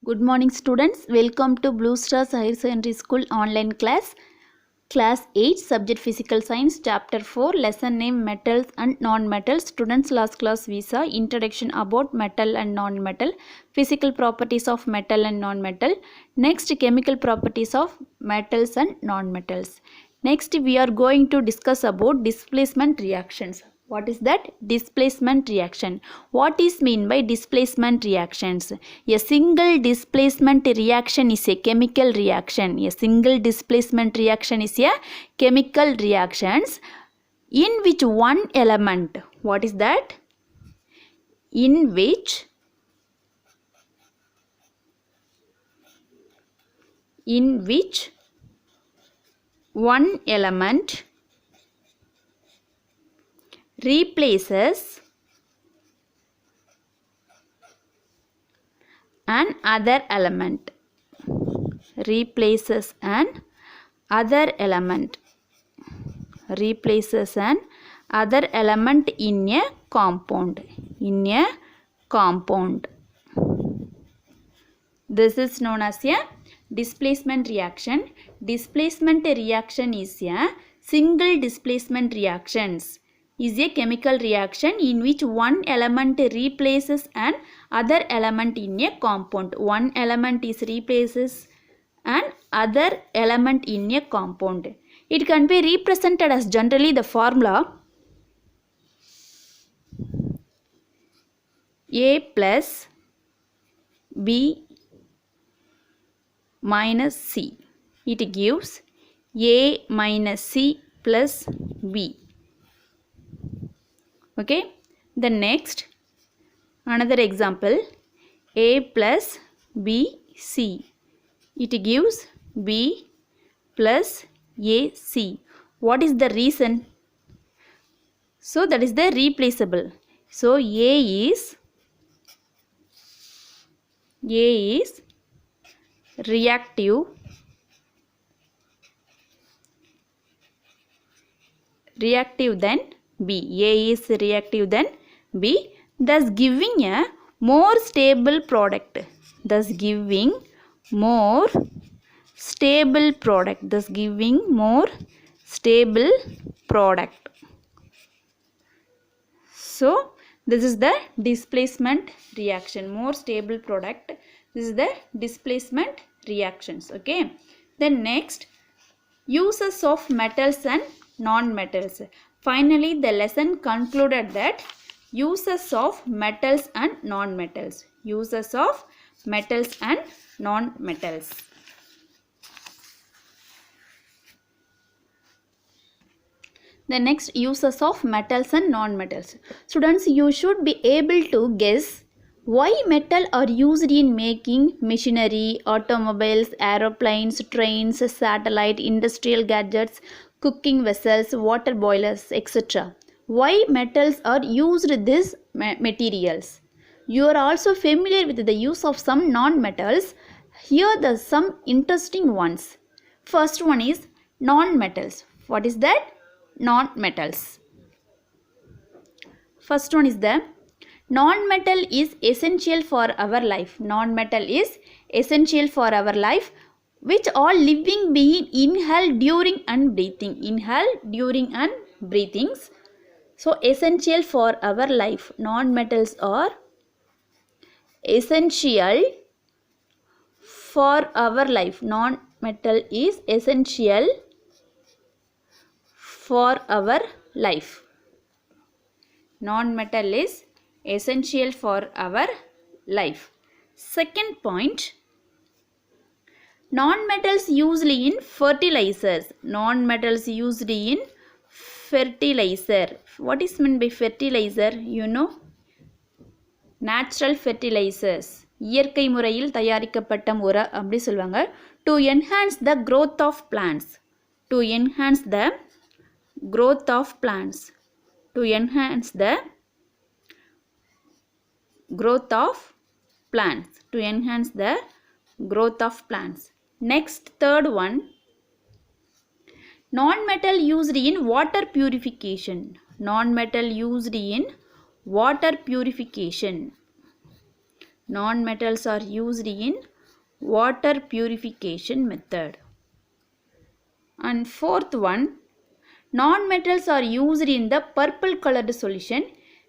Good morning students, welcome to Blue Stars Higher Secondary School online class 8 subject physical science chapter 4 lesson name metals and non-metals. Students, last class we saw introduction about metal and non-metal, physical properties of metal and non-metal, next chemical properties of metals and non-metals. Next we are going to discuss about displacement reactions. What is that? Displacement reaction. What is mean by displacement reactions? A single displacement reaction is a chemical reaction. A single displacement reaction is a chemical reactions in which one element, what is that? In which one element replaces an other element, replaces an other element in a compound, This is known as a displacement reaction. Displacement reaction is a single displacement reactions, is a chemical reaction in which one element replaces an other element in a compound. One element is replaces an other element in a compound. It can be represented as generally the formula A plus B minus C. It gives A minus C plus B. Okay. The next, another example, A plus B C. It gives B plus AC. What is the reason? So that is the replaceable. So A is reactive than B. A is reactive than B, thus giving a more stable product. So this is the displacement reaction, more stable product. This is the displacement reactions. Okay. Then next, uses of metals and non-metals. Finally, the lesson concluded that uses of metals and non-metals. The next, uses of metals and non-metals. Students, you should be able to guess why metal are used in making machinery, automobiles, aeroplanes, trains, satellite, industrial gadgets, cooking vessels, water boilers, etc. Why metals are used these materials? You are also familiar with the use of some non-metals. Here are some interesting ones. First one is non-metals. What is that? Non-metals. First one is the non-metal is essential for our life. Non-metal is essential for our life, which all living being inhale during and breathing. So essential for our life. Non-metals are essential for our life. Non-metal is essential for our life. Non-metal is essential for our life. Second point, non-metals used in fertilizers. What is meant by fertilizer? You know, natural fertilizers. இயற்கை முறையில் தயாரிக்கப்பட்ட உர அப்படி சொல்வாங்க. To enhance the growth of plants. To enhance the growth of plants. Next, third one, non-metal used in water purification. Non-metal used in water purification. Non-metals are used in water purification method. And fourth one, non-metals are used in the purple colored solution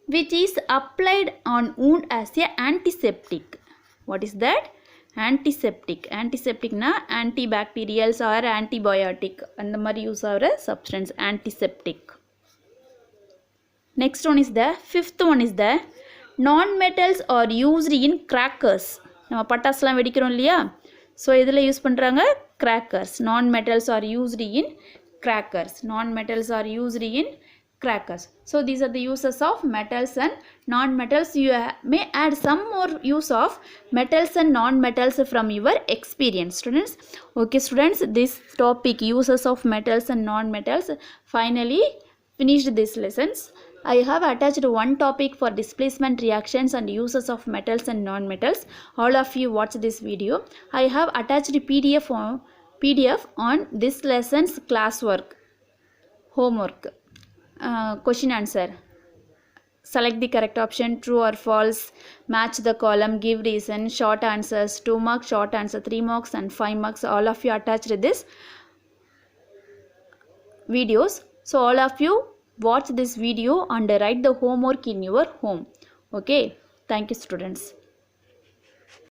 which is applied on wound as a antiseptic. What is that? Antiseptic. Antiseptic na antibacterials or antibiotic and the mari use our substance antiseptic. Next one is the fifth one is the non-metals are used in crackers. நம்ம பட்டாசுலாம் வெடிக்கிறோம் இல்லையா, so இதில் use பண்ணுறாங்க crackers. Non-metals are used in crackers. Non-metals are used in crackers. So these are the uses of metals and non-metals. You may add some more use of metals and non-metals from your experience, students. Okay students, this topic uses of metals and non-metals finally finished these lessons. I have attached one topic for displacement reactions and uses of metals and non-metals. All of you watch this video. I have attached PDF on this lesson's classwork, homework, question answer. Select the correct option, true or false, match the column, give reason, short answers, 2 marks, short answer 3 marks and 5 marks. All of you attached this videos. So all of you watch this video and write the homework in your home. Okay, thank you students.